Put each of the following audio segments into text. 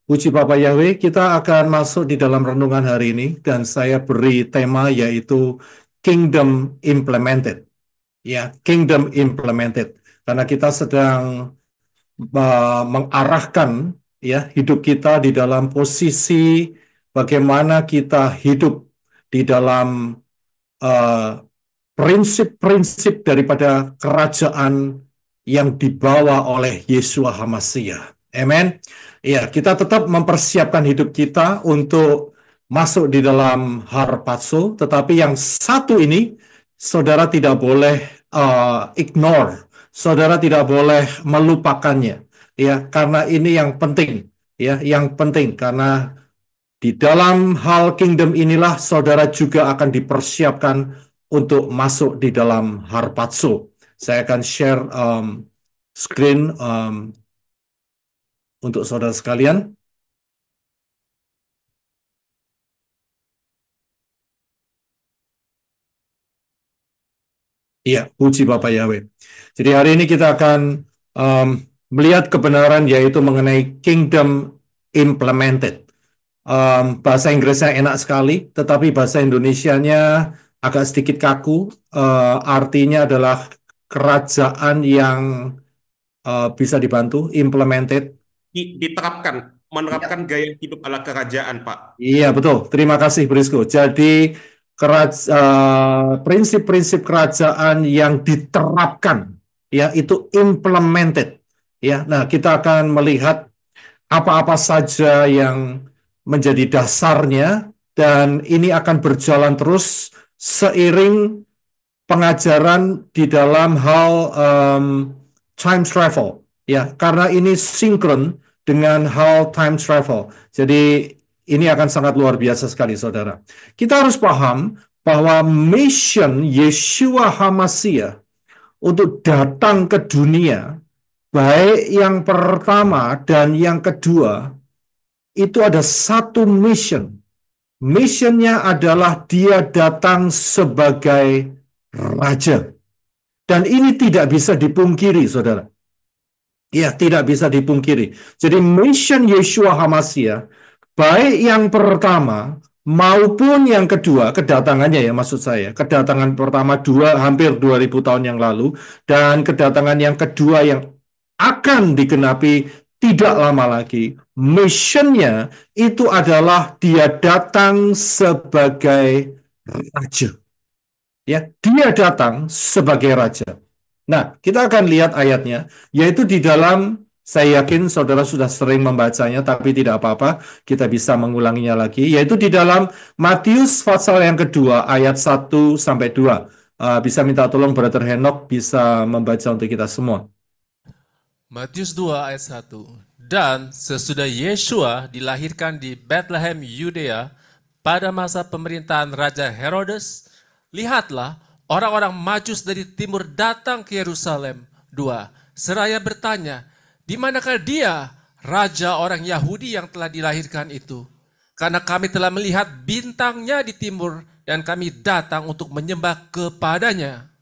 Puji Bapak Yahweh, kita akan masuk di dalam renungan hari ini dan saya beri tema yaitu Kingdom Implemented. Ya, Kingdom Implemented. Karena kita sedang mengarahkan ya hidup kita di dalam posisi bagaimana kita hidup di dalam uh, prinsip-prinsip daripada kerajaan yang dibawa oleh Yeshua HaMashiach. Amen. Ya, kita tetap mempersiapkan hidup kita untuk masuk di dalam harpazo, tetapi yang satu ini saudara tidak boleh ignore, saudara tidak boleh melupakannya, ya, karena ini yang penting, ya, yang penting karena di dalam hal kingdom inilah saudara juga akan dipersiapkan untuk masuk di dalam harpazo. Saya akan share screen untuk saudara sekalian. Iya, puji Bapak Yahweh. Jadi hari ini kita akan um, melihat kebenaran yaitu mengenai kingdom implemented. Bahasa Inggrisnya enak sekali, tetapi bahasa Indonesianya agak sedikit kaku. Artinya adalah kerajaan yang bisa dibantu, implemented. Diterapkan, menerapkan Ya. gaya hidup ala kerajaan, Pak. Iya, betul. Terima kasih, Brisco. Jadi, prinsip-prinsip kerajaan yang diterapkan, ya, itu implemented. Ya, nah, kita akan melihat apa-apa saja yang menjadi dasarnya, dan ini akan berjalan terus seiring pengajaran di dalam hal time travel, ya, karena ini sinkron dengan hal time travel. Jadi ini akan sangat luar biasa sekali, saudara. Kita harus paham bahwa mission Yeshua HaMashiach untuk datang ke dunia, baik yang pertama dan yang kedua, itu ada satu mission. Missionnya adalah dia datang sebagai raja. Dan ini tidak bisa dipungkiri, saudara. Ya, tidak bisa dipungkiri. Jadi mission Yeshua HaMashiach, baik yang pertama maupun yang kedua, kedatangannya ya maksud saya, kedatangan pertama hampir 2000 tahun yang lalu, dan kedatangan yang kedua yang akan digenapi tidak lama lagi, missionnya itu adalah dia datang sebagai raja. Ya, dia datang sebagai raja. Nah, kita akan lihat ayatnya, yaitu di dalam, saya yakin saudara sudah sering membacanya, tapi tidak apa-apa, kita bisa mengulanginya lagi, yaitu di dalam Matius pasal yang kedua, ayat 1-2. Bisa minta tolong Brother Henok bisa membaca untuk kita semua. Matius 2 ayat 1. Dan sesudah Yeshua dilahirkan di Bethlehem, Yudea, pada masa pemerintahan Raja Herodes, lihatlah orang-orang Majus dari timur datang ke Yerusalem. 2. Seraya bertanya, di manakah dia, raja orang Yahudi yang telah dilahirkan itu? Karena kami telah melihat bintangnya di timur dan kami datang untuk menyembah kepadanya.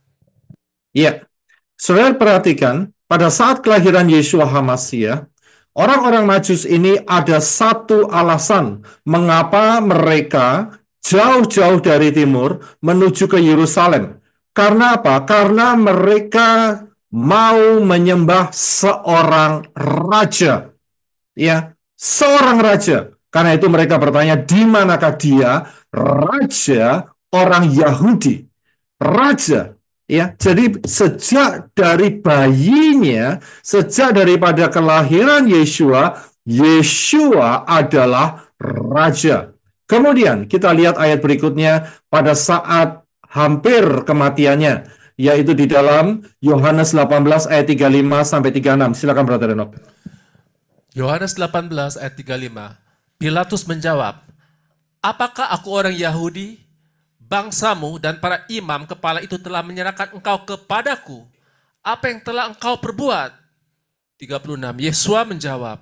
Iya, saudara perhatikan, pada saat kelahiran Yeshua HaMashiach, orang-orang Majus ini ada satu alasan mengapa mereka jauh-jauh dari timur menuju ke Yerusalem. Karena apa? Karena mereka mau menyembah seorang raja. Ya, seorang raja. Karena itu mereka bertanya, di manakah dia? Raja orang Yahudi. Raja. Ya, jadi sejak dari bayinya, sejak daripada kelahiran Yeshua, Yeshua adalah raja. Kemudian kita lihat ayat berikutnya pada saat hampir kematiannya, yaitu di dalam Yohanes 18 ayat 35 sampai 36. Silakan Brother Enoch. Yohanes 18 ayat 35. Pilatus menjawab, apakah aku orang Yahudi? Bangsamu dan para imam kepala itu telah menyerahkan engkau kepadaku. Apa yang telah engkau perbuat? 36. Yesua menjawab,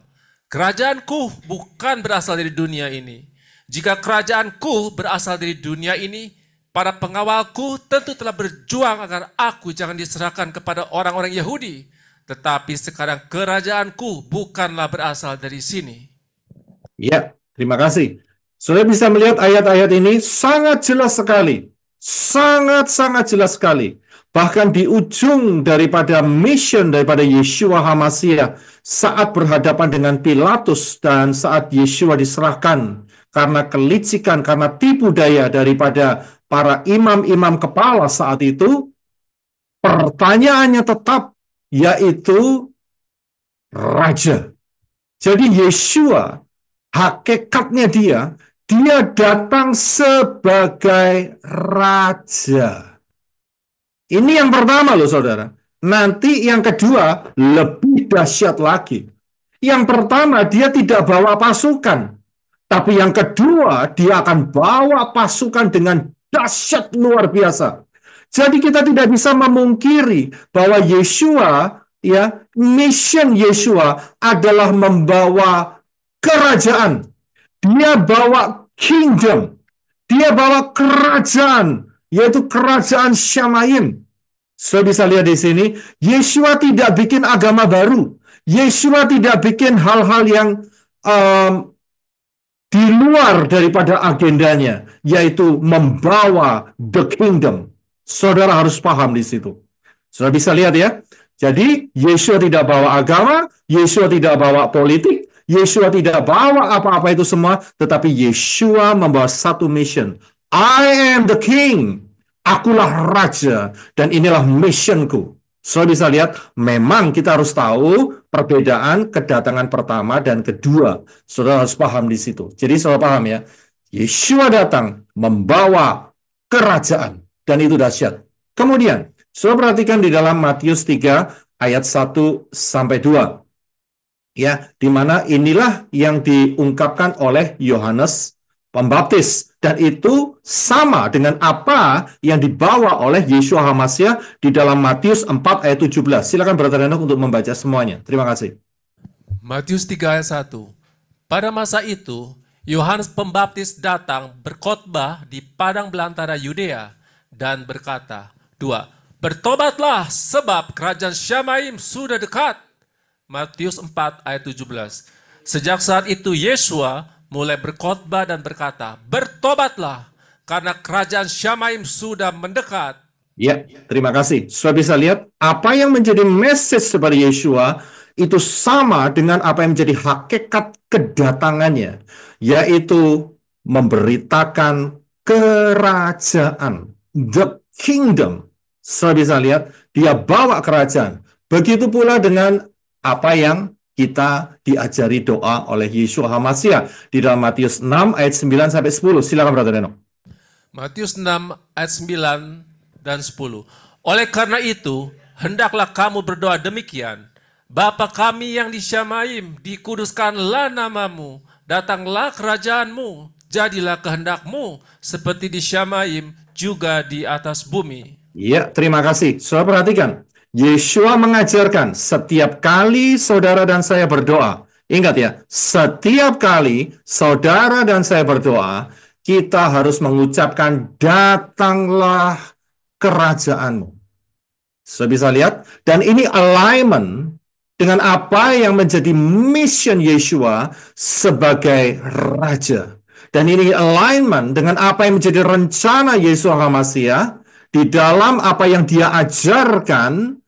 kerajaanku bukan berasal dari dunia ini. Jika kerajaanku berasal dari dunia ini, para pengawalku tentu telah berjuang agar aku jangan diserahkan kepada orang-orang Yahudi. Tetapi sekarang kerajaanku bukanlah berasal dari sini. Ya, terima kasih. Saudara bisa melihat ayat-ayat ini sangat jelas sekali. Sangat-sangat jelas sekali. Bahkan di ujung daripada mission daripada Yeshua HaMasiah saat berhadapan dengan Pilatus dan saat Yeshua diserahkan karena kelicikan, karena tipu daya daripada para imam-imam kepala saat itu, pertanyaannya tetap yaitu raja. Jadi Yeshua hakikatnya dia datang sebagai raja. Ini yang pertama loh saudara. Nanti yang kedua lebih dahsyat lagi. Yang pertama dia tidak bawa pasukan. Tapi yang kedua dia akan bawa pasukan dengan dahsyat luar biasa. Jadi kita tidak bisa memungkiri bahwa Yeshua, ya, mission Yeshua adalah membawa kerajaan. Dia bawa kingdom. Dia bawa kerajaan, yaitu kerajaan Shamayim. Saya bisa lihat di sini, Yeshua tidak bikin agama baru. Yeshua tidak bikin hal-hal yang di luar daripada agendanya, yaitu membawa the kingdom. Saudara harus paham di situ. Saudara bisa lihat ya. Jadi, Yeshua tidak bawa agama, Yeshua tidak bawa politik, Yeshua tidak bawa apa-apa itu semua, tetapi Yeshua membawa satu mission. I am the king. Akulah raja, dan inilah missionku. Saudara bisa lihat, memang kita harus tahu perbedaan kedatangan pertama dan kedua. Saudara harus paham di situ. Jadi saudara paham ya, Yeshua datang membawa kerajaan, dan itu dahsyat. Kemudian, saudara perhatikan di dalam Matius 3 ayat 1 sampai 2. Ya, di mana inilah yang diungkapkan oleh Yohanes Pembaptis, dan itu sama dengan apa yang dibawa oleh Yeshua HaMasiah di dalam Matius 4 ayat 17. Silakan Brother Enoch untuk membaca semuanya. Terima kasih. Matius 3 ayat 1. Pada masa itu, Yohanes Pembaptis datang berkhotbah di padang belantara Yudea dan berkata, 2. Bertobatlah sebab kerajaan Syamaim sudah dekat. Matius 4 ayat 17. Sejak saat itu Yeshua mulai berkhotbah dan berkata, bertobatlah karena kerajaan Syamaim sudah mendekat. Ya, terima kasih. Sudah bisa lihat apa yang menjadi message kepada Yeshua itu sama dengan apa yang menjadi hakikat kedatangannya, yaitu memberitakan kerajaan, the kingdom. Sudah bisa lihat, dia bawa kerajaan. Begitu pula dengan apa yang kita diajari doa oleh Yeshua HaMasiah di dalam Matius 6 ayat 9 sampai 10. Silakan Brother Enoch. Matius 6 ayat 9 dan 10. Oleh karena itu, hendaklah kamu berdoa demikian. Bapa kami yang di Syamaim, dikuduskanlah namamu, datanglah kerajaanmu, jadilah kehendakmu, seperti di Syamaim, juga di atas bumi. Ya, terima kasih. Saudara perhatikan. Yeshua mengajarkan setiap kali saudara dan saya berdoa. Ingat ya, setiap kali saudara dan saya berdoa, kita harus mengucapkan datanglah kerajaanmu. Saya bisa lihat, dan ini alignment dengan apa yang menjadi mission Yeshua sebagai raja. Dan ini alignment dengan apa yang menjadi rencana Yeshua HaMasiah di dalam apa yang dia ajarkan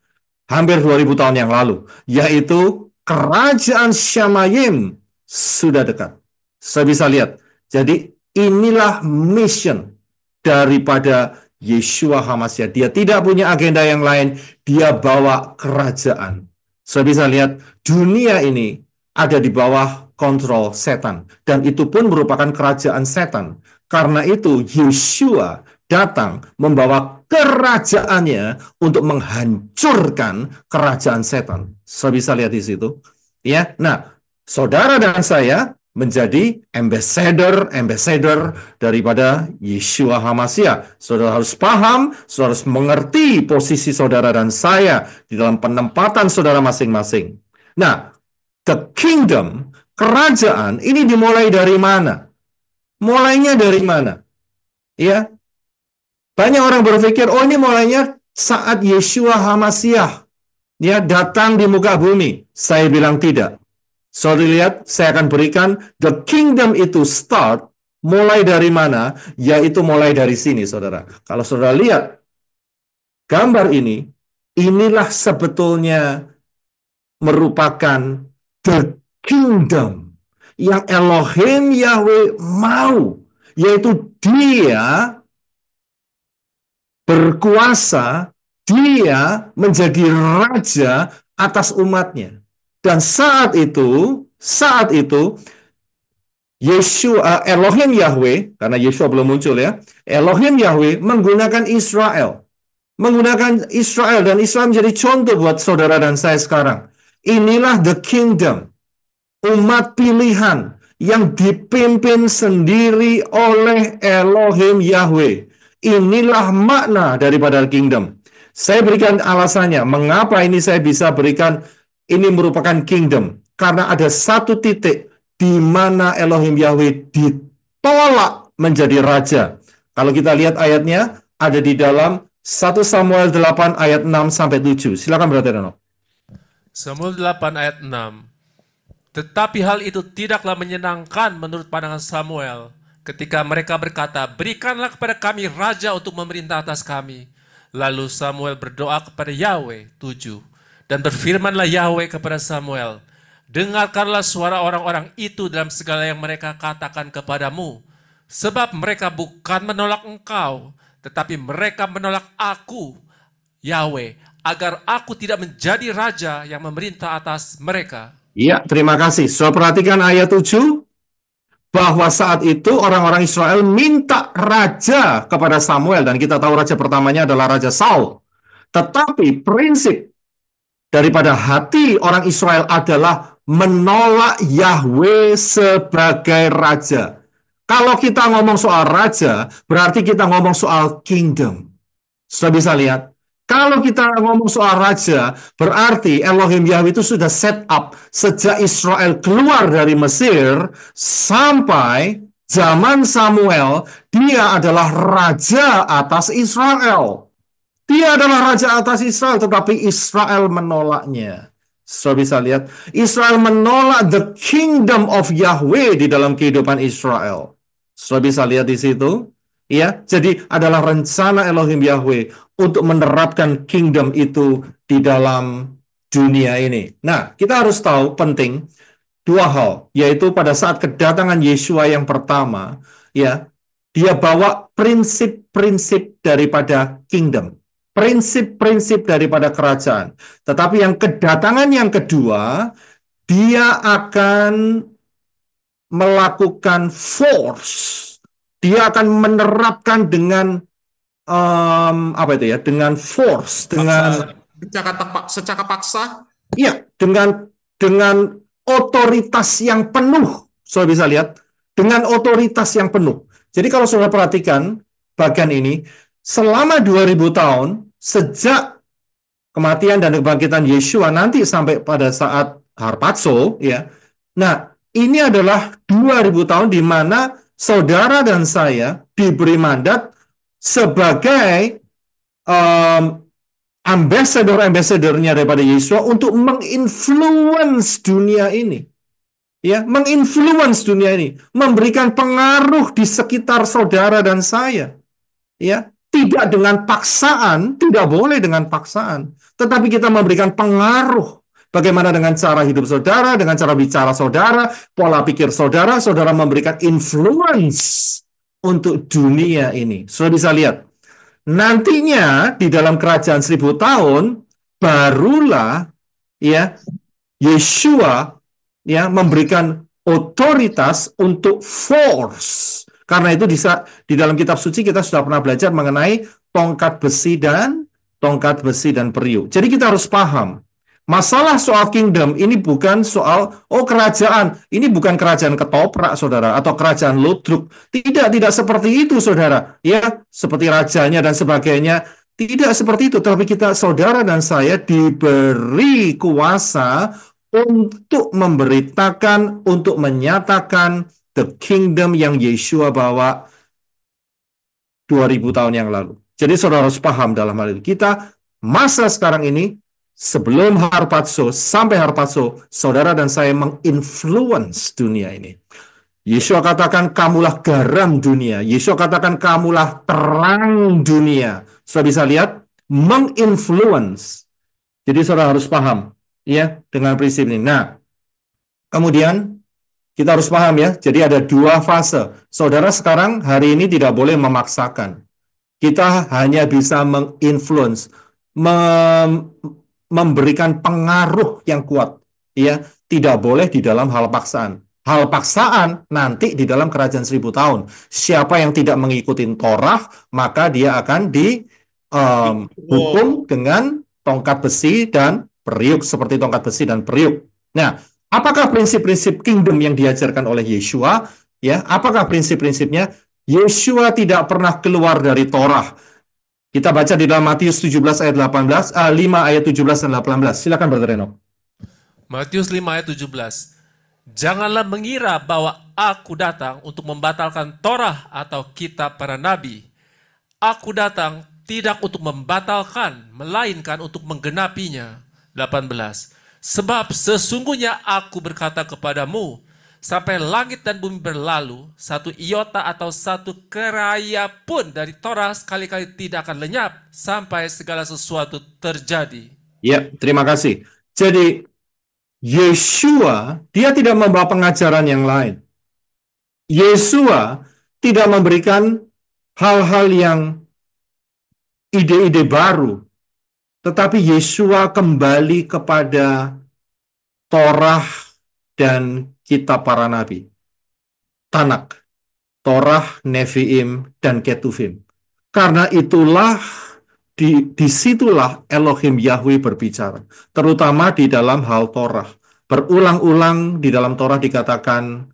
hampir 2000 tahun yang lalu, yaitu kerajaan Shamayim sudah dekat. Saya bisa lihat. Jadi inilah mission daripada Yeshua HaMasiah. Dia tidak punya agenda yang lain, dia bawa kerajaan. Saya bisa lihat dunia ini ada di bawah kontrol setan, dan itu pun merupakan kerajaan setan. Karena itu Yeshua datang membawa kerajaannya untuk menghancurkan kerajaan setan. Saya bisa lihat di situ. Ya, nah, saudara dan saya menjadi ambassador daripada Yeshua HaMasiah. Saudara harus paham, saudara harus mengerti posisi saudara dan saya di dalam penempatan saudara masing-masing. Nah, the kingdom, kerajaan ini dimulai dari mana? Mulainya dari mana? Ya, banyak orang berpikir, oh ini mulainya saat Yeshua HaMasiah ya datang di muka bumi. Saya bilang tidak. Saudara lihat, saya akan berikan the kingdom itu start mulai dari mana? Yaitu mulai dari sini, saudara. Kalau saudara lihat gambar ini, inilah sebetulnya merupakan the kingdom yang Elohim Yahweh mau, yaitu Dia berkuasa, Dia menjadi raja atas umatnya. Dan saat itu Yeshua, Elohim Yahweh, karena Yeshua belum muncul ya, Elohim Yahweh menggunakan Israel. Menggunakan Israel, dan Israel menjadi contoh buat saudara dan saya sekarang. Inilah the kingdom, umat pilihan yang dipimpin sendiri oleh Elohim Yahweh. Inilah makna daripada kingdom. Saya berikan alasannya, mengapa ini saya bisa berikan, ini merupakan kingdom. Karena ada satu titik di mana Elohim Yahweh ditolak menjadi raja. Kalau kita lihat ayatnya, ada di dalam 1 Samuel 8 ayat 6-7. Silakan Brother Reno. Samuel 8 ayat 6. Tetapi hal itu tidaklah menyenangkan menurut pandangan Samuel ketika mereka berkata, berikanlah kepada kami raja untuk memerintah atas kami. Lalu Samuel berdoa kepada Yahweh. 7. Dan berfirmanlah Yahweh kepada Samuel, dengarkanlah suara orang-orang itu dalam segala yang mereka katakan kepadamu. Sebab mereka bukan menolak engkau, tetapi mereka menolak aku, Yahweh, agar aku tidak menjadi raja yang memerintah atas mereka. Ya, terima kasih. So, perhatikan ayat 7, bahwa saat itu orang-orang Israel minta raja kepada Samuel, dan kita tahu raja pertamanya adalah Raja Saul. Tetapi prinsip daripada hati orang Israel adalah menolak Yahweh sebagai raja. Kalau kita ngomong soal raja, berarti kita ngomong soal kingdom. Sudah bisa lihat? Kalau kita ngomong soal raja, berarti Elohim Yahweh itu sudah set up sejak Israel keluar dari Mesir sampai zaman Samuel, dia adalah raja atas Israel. Dia adalah raja atas Israel, tetapi Israel menolaknya. Sudah bisa lihat? Israel menolak the kingdom of Yahweh di dalam kehidupan Israel. Sudah bisa lihat di situ? Ya, jadi adalah rencana Elohim Yahweh untuk menerapkan kingdom itu di dalam dunia ini. Nah, kita harus tahu penting dua hal, yaitu pada saat kedatangan Yeshua yang pertama, ya, dia bawa prinsip-prinsip daripada kingdom, prinsip-prinsip daripada kerajaan. Tetapi yang kedatangan yang kedua, dia akan melakukan force. Dia akan menerapkan dengan apa itu ya? Dengan force, dengan secara paksa. Iya, dengan otoritas yang penuh. Saudara bisa lihat, dengan otoritas yang penuh. Jadi kalau saudara perhatikan bagian ini, selama 2000 tahun sejak kematian dan kebangkitan Yeshua nanti sampai pada saat harpazo, ya. Nah, ini adalah 2000 tahun di mana saudara dan saya diberi mandat sebagai ambassador-ambassadornya daripada Yeshua untuk menginfluence dunia ini. Ya, menginfluence dunia ini, memberikan pengaruh di sekitar saudara dan saya. Ya, tidak dengan paksaan, tidak boleh dengan paksaan, tetapi kita memberikan pengaruh. Bagaimana dengan cara hidup saudara, dengan cara bicara saudara, pola pikir saudara, saudara memberikan influence untuk dunia ini. Sudah bisa lihat. Nantinya di dalam kerajaan 1000 tahun, barulah ya Yeshua ya memberikan otoritas untuk force. Karena itu di dalam kitab suci kita sudah pernah belajar mengenai tongkat besi dan periuk. Jadi kita harus paham, masalah soal kingdom ini bukan soal kerajaan. Ini bukan kerajaan ketoprak, saudara, atau kerajaan ludruk. Tidak seperti itu, saudara. Ya, seperti rajanya dan sebagainya. Tidak seperti itu. Tapi kita, saudara dan saya, diberi kuasa untuk memberitakan, untuk menyatakan the kingdom yang Yeshua bawa 2000 tahun yang lalu. Jadi saudara harus paham dalam hal itu. Kita masa sekarang ini Sebelum harpazo sampai harpazo, saudara dan saya menginfluence dunia ini. Yesua katakan kamulah garam dunia. Yesua katakan kamulah terang dunia. Saudara bisa lihat, menginfluence. Jadi saudara harus paham ya dengan prinsip ini. Nah, kemudian kita harus paham ya. Jadi ada dua fase. Saudara sekarang hari ini tidak boleh memaksakan. Kita hanya bisa menginfluence, memberikan pengaruh yang kuat. Ya, tidak boleh di dalam hal paksaan. Hal paksaan nanti di dalam kerajaan 1000 tahun. Siapa yang tidak mengikuti Torah, maka dia akan dihukum dengan tongkat besi dan periuk, seperti tongkat besi dan periuk. Nah, apakah prinsip-prinsip kingdom yang diajarkan oleh Yesua? Ya, apakah prinsip-prinsipnya? Yesua tidak pernah keluar dari Torah. Kita baca di dalam Matius 17 ayat 18, 5 ayat 17 dan 18. Silakan Brother Enoch. Matius 5 ayat 17. Janganlah mengira bahwa aku datang untuk membatalkan Torah atau kitab para nabi. Aku datang tidak untuk membatalkan, melainkan untuk menggenapinya. 18. Sebab sesungguhnya aku berkata kepadamu, sampai langit dan bumi berlalu, satu iota atau satu keraya pun dari Torah sekali-kali tidak akan lenyap sampai segala sesuatu terjadi. Ya, terima kasih. Jadi, Yesua, dia tidak membawa pengajaran yang lain. Yesua tidak memberikan hal-hal yang ide-ide baru, tetapi Yesua kembali kepada Torah dan kitab para nabi. Tanak, Torah, Neviim, dan Ketuvim. Karena itulah, disitulah Elohim Yahweh berbicara. Terutama di dalam hal Torah. Berulang-ulang di dalam Torah dikatakan,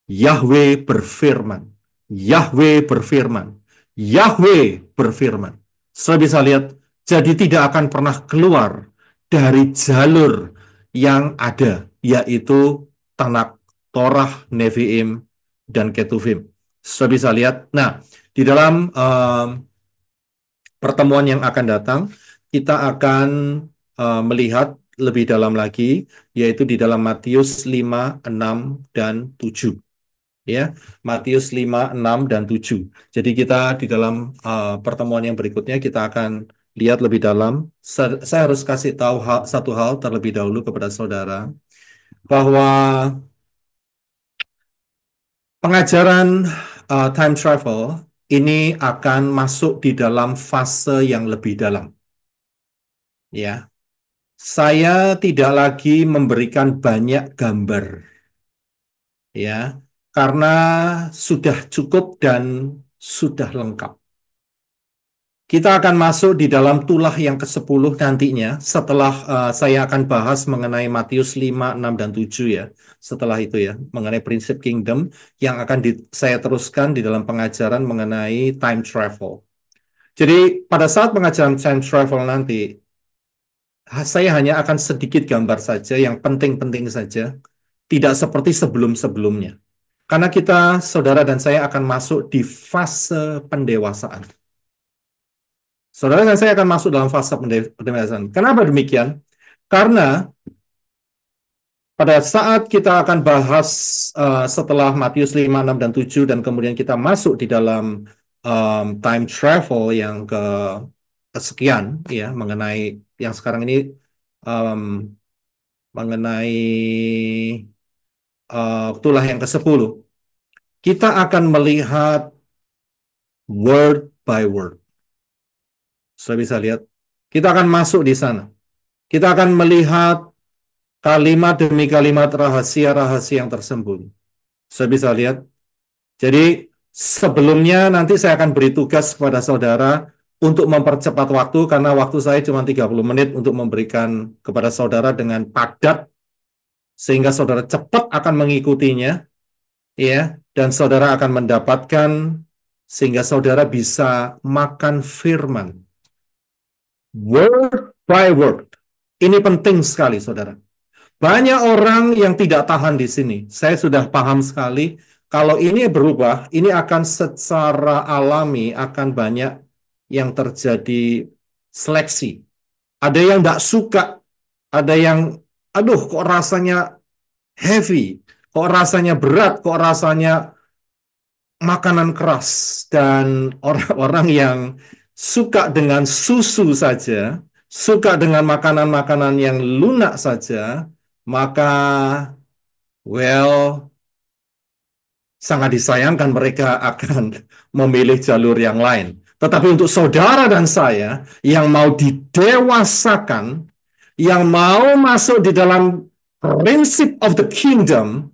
Yahweh berfirman. Yahweh berfirman. Yahweh berfirman. Saya bisa lihat, jadi tidak akan pernah keluar dari jalur yang ada, yaitu Tanak, Torah, Neviim, dan Ketuvim. Saya bisa lihat. Nah, di dalam pertemuan yang akan datang, kita akan melihat lebih dalam lagi, yaitu di dalam Matius 5, 6, dan 7. Ya, Matius 5, 6, dan 7. Jadi kita di dalam pertemuan yang berikutnya kita akan lihat lebih dalam. Saya harus kasih tahu satu hal terlebih dahulu kepada saudara, bahwa pengajaran time travel ini akan masuk di dalam fase yang lebih dalam. Ya, saya tidak lagi memberikan banyak gambar, ya, karena sudah cukup dan sudah lengkap. Kita akan masuk di dalam tulah yang ke-10 nantinya, setelah saya akan bahas mengenai Matius 5, 6, dan 7 ya. Setelah itu ya, mengenai prinsip kingdom yang akan saya teruskan di dalam pengajaran mengenai time travel. Jadi pada saat pengajaran time travel nanti, saya hanya akan sedikit gambar saja, yang penting-penting saja, tidak seperti sebelum-sebelumnya. Karena kita, saudara dan saya akan masuk di fase pendewasaan. Saudara dan saya akan masuk dalam fase pendewasaan. Kenapa demikian? Karena pada saat kita akan bahas setelah Matius 5, 6, dan 7, dan kemudian kita masuk di dalam time travel yang kesekian, ya, mengenai yang sekarang ini mengenai tulah yang ke-10, kita akan melihat word by word. Saya bisa lihat, kita akan masuk di sana. Kita akan melihat kalimat demi kalimat rahasia-rahasia yang tersembunyi. Saya bisa lihat. Jadi sebelumnya nanti saya akan beri tugas kepada saudara untuk mempercepat waktu, karena waktu saya cuma 30 menit untuk memberikan kepada saudara dengan padat, sehingga saudara cepat akan mengikutinya, ya, dan saudara akan mendapatkan, sehingga saudara bisa makan firman. Word by word. Ini penting sekali, saudara. Banyak orang yang tidak tahan di sini. Saya sudah paham sekali. Kalau ini berubah, ini akan secara alami akan banyak yang terjadi seleksi. Ada yang tidak suka Ada yang, aduh kok rasanya heavy, kok rasanya berat, kok rasanya makanan keras. Dan orang-orang yang suka dengan susu saja, suka dengan makanan-makanan yang lunak saja, maka, well, sangat disayangkan mereka akan memilih jalur yang lain. Tetapi untuk saudara dan saya yang mau didewasakan, yang mau masuk di dalam prinsip of the kingdom,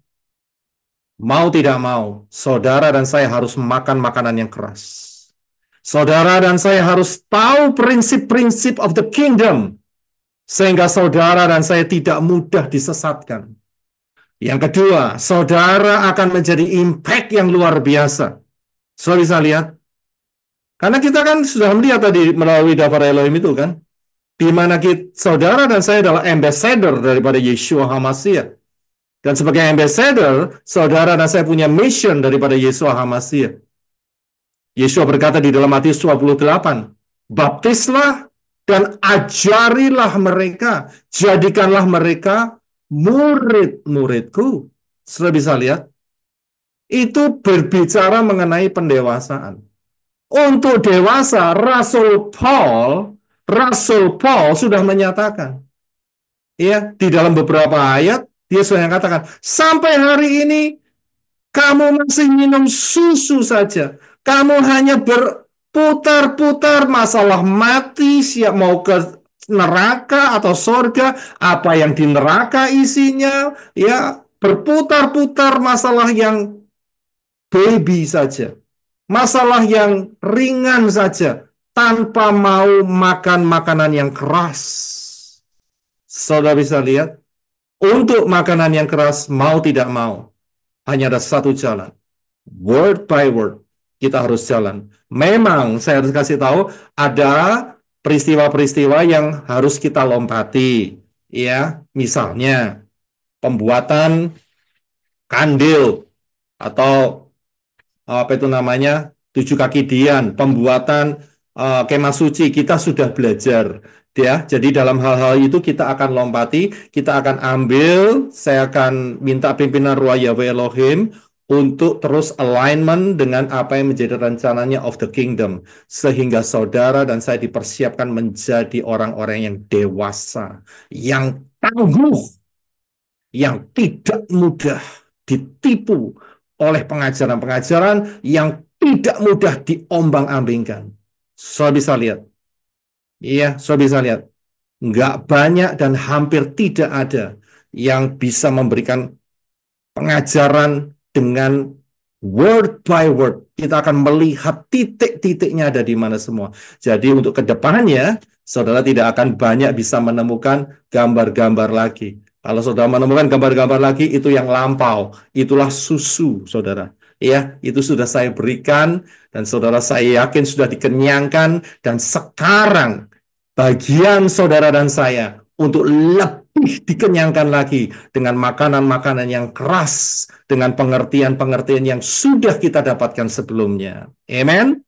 mau tidak mau, saudara dan saya harus makan makanan yang keras. Saudara dan saya harus tahu prinsip-prinsip of the kingdom, sehingga saudara dan saya tidak mudah disesatkan. Yang kedua, saudara akan menjadi impact yang luar biasa. Saudara bisa lihat, karena kita kan sudah melihat tadi melalui daftar Elohim itu kan, di mana saudara dan saya adalah ambassador daripada Yeshua HaMashiach. Dan sebagai ambassador, saudara dan saya punya mission daripada Yeshua HaMashiach. Yeshua berkata di dalam Matius 28, baptislah dan ajarilah mereka, jadikanlah mereka murid-muridku. Sudah bisa lihat, itu berbicara mengenai pendewasaan. Untuk dewasa, Rasul Paul sudah menyatakan, ya, di dalam beberapa ayat dia sudah katakan, sampai hari ini kamu masih minum susu saja. Kamu hanya berputar-putar masalah mati, siap mau ke neraka atau surga, apa yang di neraka isinya, ya, berputar-putar masalah yang baby saja. Masalah yang ringan saja, tanpa mau makan makanan yang keras. Saudara bisa lihat, untuk makanan yang keras, mau tidak mau, hanya ada satu jalan. Word by word, kita harus jalan. Memang, saya harus kasih tahu, ada peristiwa-peristiwa yang harus kita lompati. Ya, misalnya, pembuatan kandil, atau apa itu namanya, 7 kaki Dian, pembuatan kemah suci, kita sudah belajar. Ya, jadi dalam hal-hal itu kita akan lompati, kita akan ambil, saya akan minta pimpinan Ruach Yahweh Elohim untuk terus alignment dengan apa yang menjadi rencananya of the kingdom, sehingga saudara dan saya dipersiapkan menjadi orang-orang yang dewasa, yang tangguh, yang tidak mudah ditipu oleh pengajaran-pengajaran, yang tidak mudah diombang-ambingkan. Saudara bisa lihat. Iya, saudara bisa lihat. Nggak banyak dan hampir tidak ada yang bisa memberikan pengajaran dengan word by word. Kita akan melihat titik-titiknya ada di mana semua. Jadi untuk kedepannya, saudara tidak akan banyak bisa menemukan gambar-gambar lagi. Kalau saudara menemukan gambar-gambar lagi, itu yang lampau. Itulah susu, saudara. Ya, itu sudah saya berikan, dan saudara saya yakin sudah dikenyangkan, dan sekarang bagian saudara dan saya untuk lebih dikenyangkan lagi dengan makanan-makanan yang keras, dengan pengertian-pengertian yang sudah kita dapatkan sebelumnya. Amen.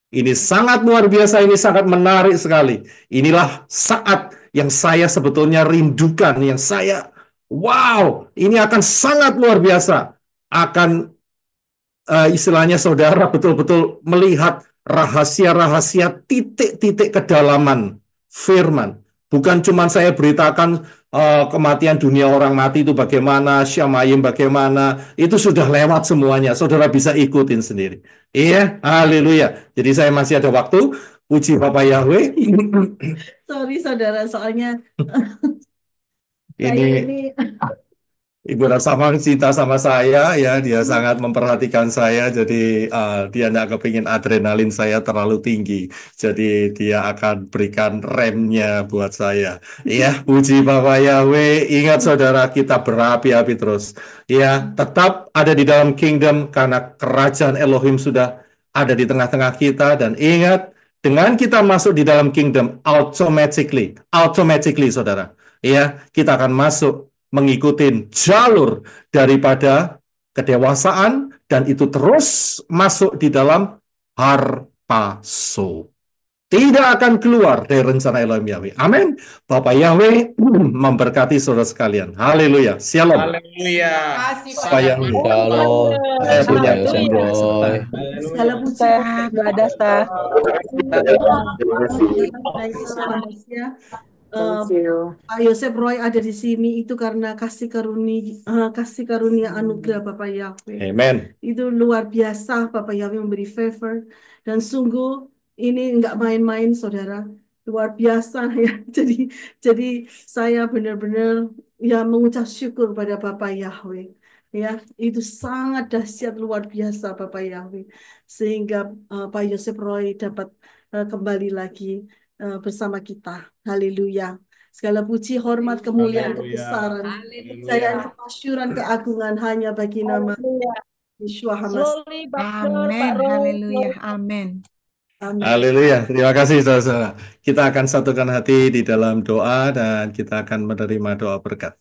Ini sangat luar biasa, ini sangat menarik sekali. Inilah saat yang saya sebetulnya rindukan, yang saya, wow, ini akan sangat luar biasa. Akan istilahnya saudara betul-betul melihat rahasia-rahasia, titik-titik kedalaman firman. Bukan cuma saya beritakan kematian dunia orang mati itu bagaimana, Syamayim bagaimana, itu sudah lewat semuanya. Saudara bisa ikutin sendiri. Iya, haleluya. Jadi saya masih ada waktu. Puji Bapak Yahweh. Sorry saudara, soalnya Ini saya ini Ibu Rasamang cinta sama saya, ya, dia sangat memperhatikan saya, jadi dia tidak kepingin adrenalin saya terlalu tinggi, jadi dia akan berikan remnya buat saya. Ya, puji Bapak Yahweh. Ingat saudara, kita berapi-api terus. Ya, tetap ada di dalam kingdom karena kerajaan Elohim sudah ada di tengah-tengah kita, dan ingat, dengan kita masuk di dalam kingdom, automatically, saudara, ya, kita akan masuk mengikuti jalur daripada kedewasaan, dan itu terus masuk di dalam harpaso. tidak akan keluar dari rencana Elohim Yahweh. Amin. Bapak Yahweh memberkati saudara sekalian. Haleluya. Shalom. Haleluya. Bapak Yahweh. Shalom. Saya Terima punya kasih Pak Yosef Roy. Segala puji Sah, Mbak Dasta. manusia. Pak Yosef Roy ada di sini itu karena kasih karunia anugerah Bapak Yahweh. Amen. Itu luar biasa, Bapak Yahweh memberi favor, dan sungguh ini nggak main-main, saudara, luar biasa ya. Jadi saya benar-benar ya mengucap syukur pada Bapak Yahweh. Ya, itu sangat dahsyat, luar biasa Bapak Yahweh, sehingga Pak Yosef Roy dapat kembali lagi bersama kita. Haleluya. Segala puji, hormat, kemuliaan, kebesaran, kepercayaan, kemasyuran, keagungan hanya bagi nama Yeshua HaMashiach. Amin. Haleluya. Amin. Amin. Haleluya. Terima kasih saudara-saudara. Kita akan satukan hati di dalam doa dan kita akan menerima doa berkat.